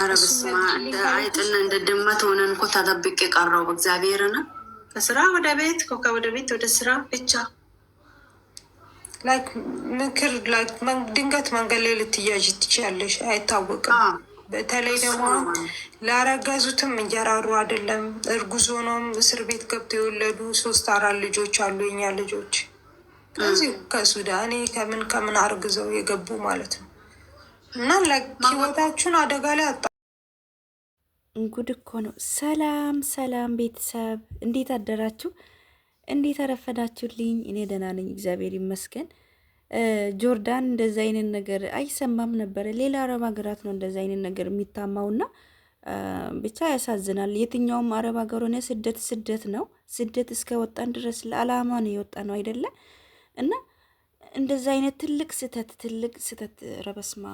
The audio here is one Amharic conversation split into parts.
ኧረ በስመ አብ እንደ አይጥና እንደ ድመት ሆነን እኮ ተጠብቄ ቀረው። እግዚአብሔርን ከስራ ወደ ቤት ወደ ቤት ወደ ስራ ብቻ ላይክ ምክር ድንገት መንገድ ላይ ልትያዥ ትችያለሽ፣ አይታወቅም። በተለይ ደግሞ ላረገዙትም እየራሩ አይደለም። እርጉዝ ሆኖም እስር ቤት ገብተው የወለዱ 3-4 ልጆች አሉ፣ የኛ ልጆች ከዚሁ ከሱዳኔ ከምን አርግዘው የገቡ ማለት ነው። እና ህይወታችሁን አደጋ ላይ ጉድ እኮ ነው። ሰላም ሰላም ቤተሰብ፣ እንዴት አደራችሁ? እንዴት አረፈዳችሁልኝ? እኔ ደህና ነኝ፣ እግዚአብሔር ይመስገን። ጆርዳን እንደዚ አይነት ነገር አይሰማም ነበረ። ሌላ አረብ ሀገራት ነው እንደዚ አይነት ነገር የሚታማውና ብቻ ያሳዝናል። የትኛውም አረብ ሀገር ሆነ ስደት ነው። ስደት እስከ ወጣን ድረስ ለዓላማ ነው የወጣ ነው አይደለ? እና እንደዚ አይነት ትልቅ ስህተት ረበስማ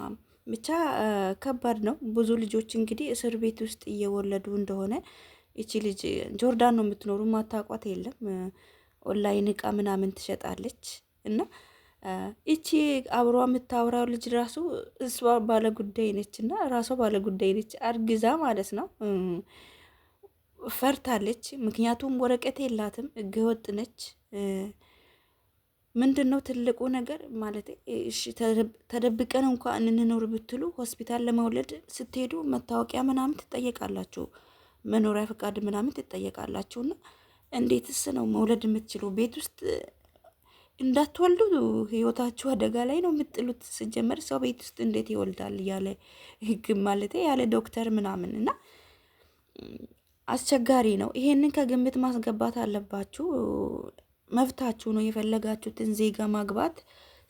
ብቻ ከባድ ነው። ብዙ ልጆች እንግዲህ እስር ቤት ውስጥ እየወለዱ እንደሆነ ይቺ ልጅ ጆርዳን ነው የምትኖሩ፣ ማታቋት የለም። ኦንላይን እቃ ምናምን ትሸጣለች እና ይቺ አብሯ የምታወራው ልጅ ራሱ እሷ ባለጉዳይ ነች እና ራሷ ባለጉዳይ ነች፣ አርግዛ ማለት ነው። ፈርታለች፣ ምክንያቱም ወረቀት የላትም፣ ህገወጥ ነች። ምንድን ነው ትልቁ ነገር ማለት እሺ፣ ተደብቀን እንኳን እንኖር ብትሉ ሆስፒታል ለመውለድ ስትሄዱ መታወቂያ ምናምን ትጠየቃላችሁ፣ መኖሪያ ፈቃድ ምናምን ትጠየቃላችሁ። እና እንዴትስ ነው መውለድ የምትችሉ? ቤት ውስጥ እንዳትወልዱ ህይወታችሁ አደጋ ላይ ነው የምጥሉት። ስጀመር ሰው ቤት ውስጥ እንዴት ይወልዳል? ያለ ህግ ማለት ያለ ዶክተር ምናምን እና አስቸጋሪ ነው። ይሄንን ከግምት ማስገባት አለባችሁ። መብታችሁ ነው። የፈለጋችሁትን ዜጋ ማግባት።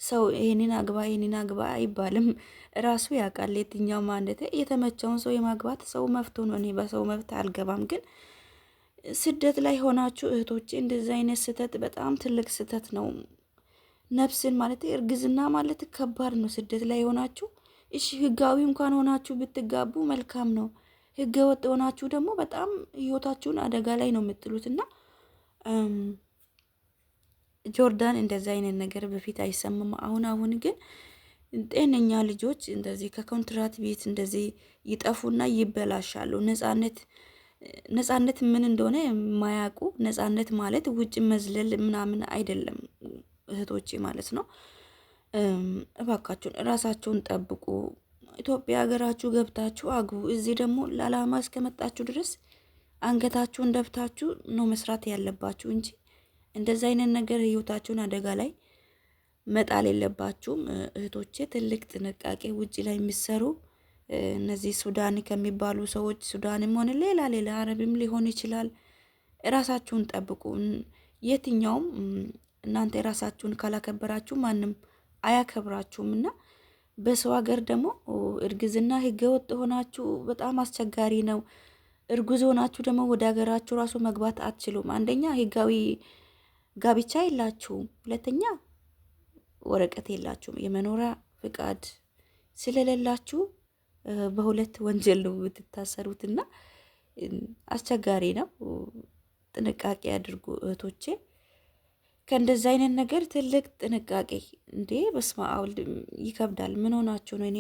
ሰው ይሄንን አግባ አይባልም። ራሱ ያውቃል የትኛው ማለት የተመቸውን ሰው የማግባት ሰው መብቱ ነው። እኔ በሰው መብት አልገባም። ግን ስደት ላይ ሆናችሁ እህቶቼ እንደዚህ አይነት ስህተት በጣም ትልቅ ስህተት ነው። ነፍስን ማለት እርግዝና ማለት ከባድ ነው። ስደት ላይ ሆናችሁ እሺ፣ ህጋዊ እንኳን ሆናችሁ ብትጋቡ መልካም ነው። ህገ ወጥ ሆናችሁ ደግሞ በጣም ህይወታችሁን አደጋ ላይ ነው የምጥሉትና ጆርዳን እንደዚህ አይነት ነገር በፊት አይሰማም። አሁን ግን ጤነኛ ልጆች እንደዚህ ከኮንትራት ቤት እንደዚህ ይጠፉና ይበላሻሉ። ነጻነት ምን እንደሆነ የማያውቁ፣ ነጻነት ማለት ውጭ መዝለል ምናምን አይደለም እህቶቼ ማለት ነው። እባካችሁን ራሳችሁን ጠብቁ። ኢትዮጵያ ሀገራችሁ ገብታችሁ አግቡ። እዚህ ደግሞ ለዓላማ እስከመጣችሁ ድረስ አንገታችሁን ደፍታችሁ ነው መስራት ያለባችሁ እንጂ እንደዚህ አይነት ነገር ህይወታችሁን አደጋ ላይ መጣል የለባችሁም እህቶቼ። ትልቅ ጥንቃቄ። ውጭ ላይ የሚሰሩ እነዚህ ሱዳን ከሚባሉ ሰዎች፣ ሱዳንም ሆነ ሌላ አረብም ሊሆን ይችላል። ራሳችሁን ጠብቁ። የትኛውም እናንተ ራሳችሁን ካላከበራችሁ ማንም አያከብራችሁም። እና በሰው ሀገር ደግሞ እርግዝና ህገወጥ ሆናችሁ በጣም አስቸጋሪ ነው። እርጉዝ ሆናችሁ ደግሞ ወደ ሀገራችሁ ራሱ መግባት አትችሉም። አንደኛ ህጋዊ ጋብቻ የላችሁም፣ ሁለተኛ ወረቀት የላችሁም። የመኖሪያ ፍቃድ ስለሌላችሁ በሁለት ወንጀል ነው የምትታሰሩትና አስቸጋሪ ነው። ጥንቃቄ አድርጉ እህቶቼ። ከእንደዚህ አይነት ነገር ትልቅ ጥንቃቄ። እንዴ በስመ አብ ወልድ፣ ይከብዳል። ምን ሆናችሁ ነው? እኔ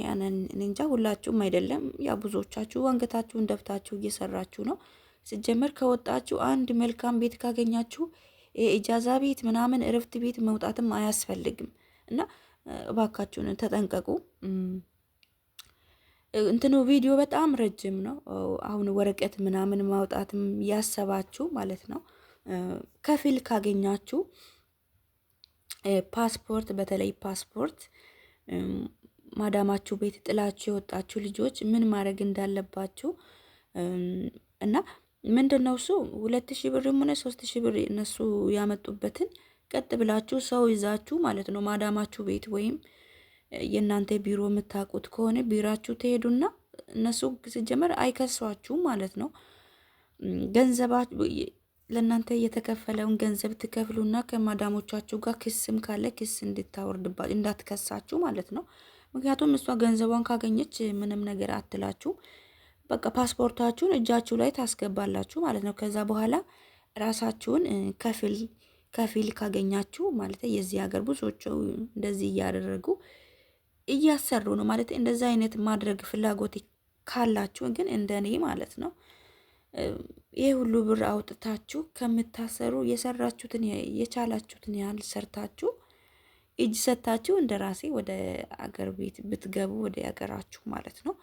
እንጃ። ሁላችሁም አይደለም፣ ያ ብዙዎቻችሁ አንገታችሁን ደፍታችሁ እየሰራችሁ ነው። ሲጀመር ከወጣችሁ አንድ መልካም ቤት ካገኛችሁ ኢጃዛ ቤት ምናምን እረፍት ቤት መውጣትም አያስፈልግም። እና እባካችሁን ተጠንቀቁ። እንትኑ ቪዲዮ በጣም ረጅም ነው። አሁን ወረቀት ምናምን ማውጣትም ያሰባችሁ ማለት ነው ከፊል ካገኛችሁ ፓስፖርት፣ በተለይ ፓስፖርት ማዳማችሁ ቤት ጥላችሁ የወጣችሁ ልጆች ምን ማድረግ እንዳለባችሁ እና ምንድን ነው እሱ 2000 ብርም ሆነ 3000 ብር እነሱ ያመጡበትን ቀጥ ብላችሁ ሰው ይዛችሁ ማለት ነው ማዳማችሁ ቤት ወይም የእናንተ ቢሮ የምታውቁት ከሆነ ቢራችሁ ትሄዱና እነሱ ሲጀመር አይከሷችሁም ማለት ነው። ገንዘባችሁ ለእናንተ የተከፈለውን ገንዘብ ትከፍሉና ከማዳሞቻችሁ ጋር ክስም ካለ ክስ እንድታወርድባችሁ እንዳትከሳችሁ ማለት ነው። ምክንያቱም እሷ ገንዘቧን ካገኘች ምንም ነገር አትላችሁ። በቃ ፓስፖርታችሁን እጃችሁ ላይ ታስገባላችሁ ማለት ነው። ከዛ በኋላ ራሳችሁን ከፊል ካገኛችሁ ማለት የዚህ ሀገር ብዙዎች እንደዚህ እያደረጉ እያሰሩ ነው ማለት እንደዚህ አይነት ማድረግ ፍላጎት ካላችሁ ግን እንደኔ ማለት ነው ይሄ ሁሉ ብር አውጥታችሁ ከምታሰሩ የሰራችሁትን የቻላችሁትን ያህል ሰርታችሁ እጅ ሰታችሁ እንደ ራሴ ወደ አገር ቤት ብትገቡ ወደ አገራችሁ ማለት ነው።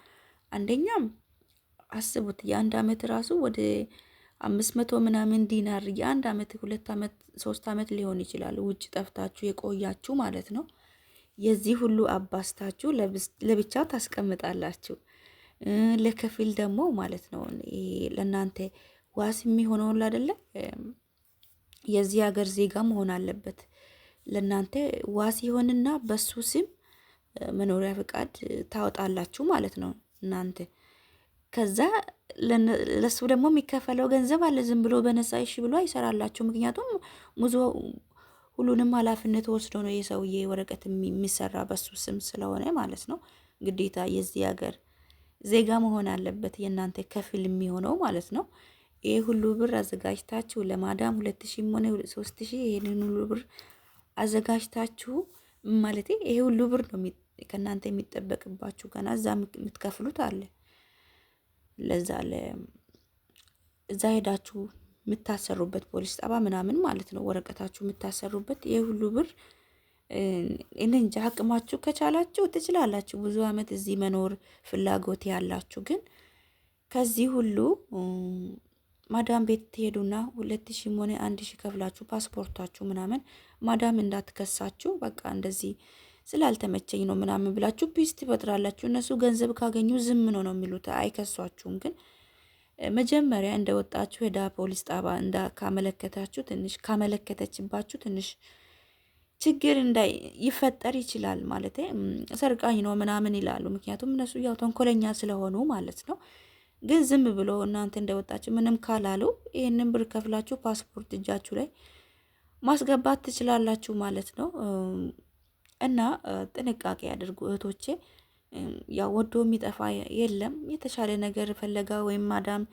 አንደኛም አስቡት የአንድ አመት ራሱ ወደ 500 ምናምን ዲናር የአንድ አመት 2 አመት 3 አመት ሊሆን ይችላል ውጭ ጠፍታችሁ የቆያችሁ ማለት ነው። የዚህ ሁሉ አባስታችሁ ለብቻ ታስቀምጣላችሁ። ለከፊል ደግሞ ማለት ነው ለእናንተ ዋስ የሚሆነው አይደለ የዚህ ሀገር ዜጋ መሆን አለበት። ለእናንተ ዋስ ይሆንና በሱ ስም መኖሪያ ፍቃድ ታወጣላችሁ ማለት ነው እናንተ። ከዛ ለሱ ደግሞ የሚከፈለው ገንዘብ አለ። ዝም ብሎ በነፃ እሺ ብሎ አይሰራላችሁ። ምክንያቱም ሙዞ ሁሉንም ኃላፊነት ወስዶ ነው የሰውዬ ወረቀት የሚሰራ በሱ ስም ስለሆነ ማለት ነው። ግዴታ የዚህ ሀገር ዜጋ መሆን አለበት የእናንተ ከፊል የሚሆነው ማለት ነው። ይሄ ሁሉ ብር አዘጋጅታችሁ ለማዳም 2000 ሆነ 3000 ይሄንን ሁሉ ብር አዘጋጅታችሁ ማለት ይሄ ሁሉ ብር ነው ከእናንተ የሚጠበቅባችሁ። ገና እዛ የምትከፍሉት አለ። ለዛ እዛ ሄዳችሁ የምታሰሩበት ፖሊስ ጣባ ምናምን ማለት ነው ወረቀታችሁ የምታሰሩበት ይሄ ሁሉ ብር እንጃ አቅማችሁ ከቻላችሁ ትችላላችሁ። ብዙ አመት እዚህ መኖር ፍላጎት ያላችሁ ግን ከዚህ ሁሉ ማዳም ቤት ትሄዱና 2000 ሆነ 1000 ከፍላችሁ ፓስፖርታችሁ ምናምን ማዳም እንዳትከሳችሁ በቃ እንደዚህ ስላልተመቸኝ ነው ምናምን ብላችሁ ፒስ ትፈጥራላችሁ። እነሱ ገንዘብ ካገኙ ዝም ነው የሚሉት፣ አይከሷችሁም። ግን መጀመሪያ እንደወጣችሁ ሄዳ ፖሊስ ጣባ ካመለከታችሁ ትንሽ ካመለከተችባችሁ ትንሽ ችግር ይፈጠር ይችላል ማለት ሰርቃኝ ነው ምናምን ይላሉ። ምክንያቱም እነሱ ያው ተንኮለኛ ስለሆኑ ማለት ነው። ግን ዝም ብሎ እናንተ እንደወጣችሁ ምንም ካላሉ ይሄንን ብር ከፍላችሁ ፓስፖርት እጃችሁ ላይ ማስገባት ትችላላችሁ ማለት ነው። እና ጥንቃቄ አድርጉ እህቶቼ። ያው ወዶ የሚጠፋ የለም። የተሻለ ነገር ፈለጋ ወይም ማዳም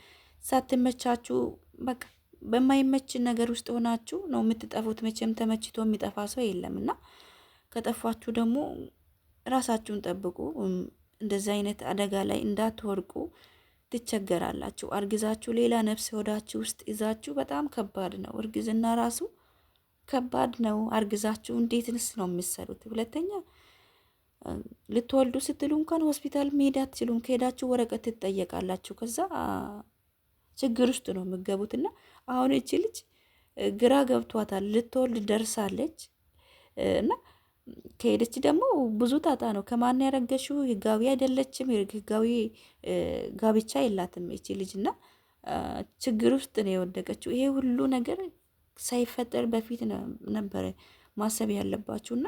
ሳትመቻችሁ በቃ በማይመች ነገር ውስጥ ሆናችሁ ነው የምትጠፉት። መቼም ተመችቶ የሚጠፋ ሰው የለም። እና ከጠፋችሁ ደግሞ ራሳችሁን ጠብቁ። እንደዚህ አይነት አደጋ ላይ እንዳትወርቁ ትቸገራላችሁ። አርግዛችሁ ሌላ ነፍስ ሆዳችሁ ውስጥ ይዛችሁ በጣም ከባድ ነው። እርግዝና ራሱ ከባድ ነው። አርግዛችሁ እንዴትንስ ነው የሚሰሩት? ሁለተኛ ልትወልዱ ስትሉ እንኳን ሆስፒታል መሄድ አትችሉም። ከሄዳችሁ ወረቀት ትጠየቃላችሁ። ከዛ ችግር ውስጥ ነው የምገቡትና አሁን እቺ ልጅ ግራ ገብቷታል። ልትወልድ ደርሳለች እና ከሄደች ደግሞ ብዙ ጣጣ ነው። ከማን ያረገሽው? ህጋዊ አይደለችም። ህጋዊ ጋብቻ የላትም እቺ ልጅ እና ችግር ውስጥ ነው የወደቀችው። ይሄ ሁሉ ነገር ሳይፈጠር በፊት ነበር ማሰብ ያለባችሁና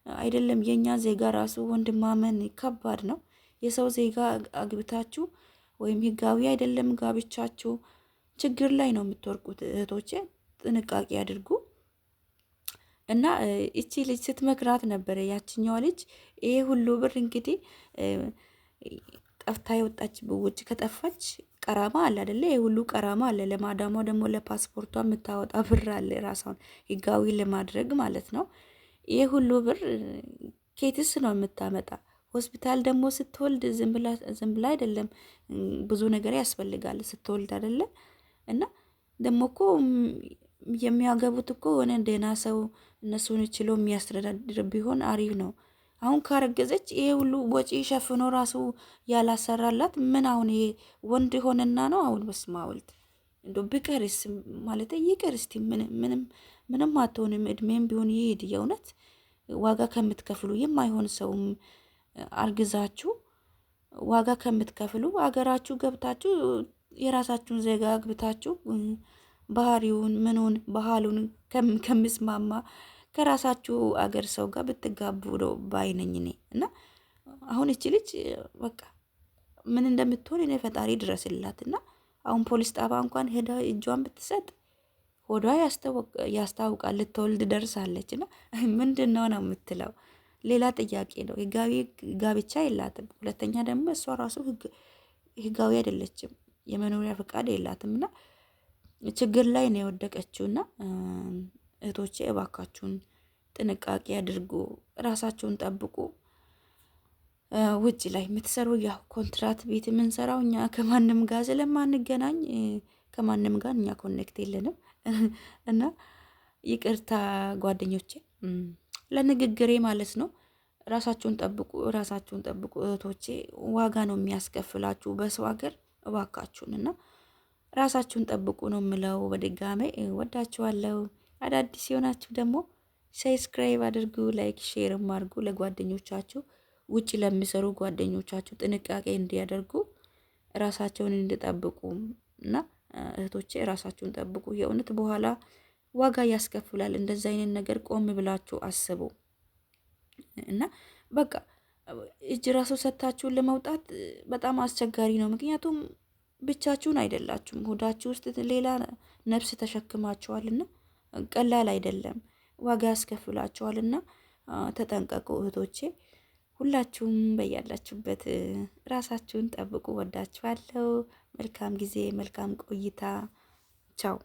አይደለም የኛ ዜጋ ራሱ ወንድማመን ከባድ ነው። የሰው ዜጋ አግብታችሁ ወይም ህጋዊ አይደለም ጋብቻችሁ ችግር ላይ ነው የምትወርቁት። እህቶቼ ጥንቃቄ አድርጉ። እና እቺ ልጅ ስትመክራት ነበረ ያችኛዋ ልጅ ይሄ ሁሉ ብር እንግዲህ ጠፍታ የወጣች ውጭ ከጠፋች ቀራማ አለ አይደለ? ይሄ ሁሉ ቀራማ አለ። ለማዳሟ ደግሞ ለፓስፖርቷ የምታወጣ ብር አለ ራሷን ህጋዊ ለማድረግ ማለት ነው። ይሄ ሁሉ ብር ኬትስ ነው የምታመጣ? ሆስፒታል ደግሞ ስትወልድ ዝም ብላ አይደለም፣ ብዙ ነገር ያስፈልጋል ስትወልድ አይደለ? እና ደግሞ እኮ የሚያገቡት እኮ ሆነ ደህና ሰው እነሱን ችሎ የሚያስተዳድር ቢሆን አሪፍ ነው። አሁን ካረገዘች ይሄ ሁሉ ወጪ ሸፍኖ ራሱ ያላሰራላት ምን አሁን ይሄ ወንድ ሆነና ነው አሁን? በስመ አብ ወልድ እንደው ቢቀርስ ማለት ይቅር እስቲ ምንም አትሆንም። እድሜም ቢሆን ይሄድ። የእውነት ዋጋ ከምትከፍሉ የማይሆን ሰውም አርግዛችሁ ዋጋ ከምትከፍሉ አገራችሁ ገብታችሁ የራሳችሁን ዜጋ አግብታችሁ ባህሪውን ምኑን ባህሉን ከምስማማ ከራሳችሁ አገር ሰው ጋር ብትጋቡ ነው ባይነኝ እኔ። እና አሁን እቺ ልጅ በቃ ምን እንደምትሆን እኔ ፈጣሪ ድረስላት። እና አሁን ፖሊስ ጣባ እንኳን ሄዳ እጇን ብትሰጥ ሆዷ ያስታውቃል፣ ልትወልድ ደርሳለች። እና ምንድን ነው የምትለው? ሌላ ጥያቄ ነው። ህጋዊ ጋብቻ የላትም። ሁለተኛ ደግሞ እሷ ራሱ ህጋዊ አይደለችም፣ የመኖሪያ ፈቃድ የላትም። እና ችግር ላይ ነው የወደቀችውና እህቶቼ እባካችሁን ጥንቃቄ አድርጉ፣ ራሳችሁን ጠብቁ። ውጭ ላይ የምትሰሩ ያው ኮንትራት ቤት የምንሰራው እኛ ከማንም ጋር ስለማንገናኝ ከማንም ጋር እኛ ኮኔክት የለንም እና ይቅርታ ጓደኞቼ ለንግግሬ ማለት ነው። ራሳችሁን ጠብቁ፣ ራሳችሁን ጠብቁ እህቶቼ። ዋጋ ነው የሚያስከፍላችሁ በሰው ሀገር። እባካችሁን እና ራሳችሁን ጠብቁ ነው የምለው። በድጋሜ ወዳችኋለሁ። አዳዲስ የሆናችሁ ደግሞ ሰብስክራይብ አድርጉ፣ ላይክ ሼርም አድርጉ ለጓደኞቻችሁ፣ ውጭ ለሚሰሩ ጓደኞቻችሁ ጥንቃቄ እንዲያደርጉ ራሳቸውን እንዲጠብቁ እና እህቶቼ ራሳችሁን ጠብቁ። የእውነት በኋላ ዋጋ ያስከፍላል። እንደዛ አይነት ነገር ቆም ብላችሁ አስቡ እና በቃ እጅ ራሱ ሰታችሁን ለመውጣት በጣም አስቸጋሪ ነው። ምክንያቱም ብቻችሁን አይደላችሁም፣ ሆዳችሁ ውስጥ ሌላ ነፍስ ተሸክማችኋልና ቀላል አይደለም፣ ዋጋ ያስከፍላችኋልና ተጠንቀቁ እህቶቼ። ሁላችሁም በያላችሁበት ራሳችሁን ጠብቁ። ወዳችኋለሁ። መልካም ጊዜ፣ መልካም ቆይታ። ቻው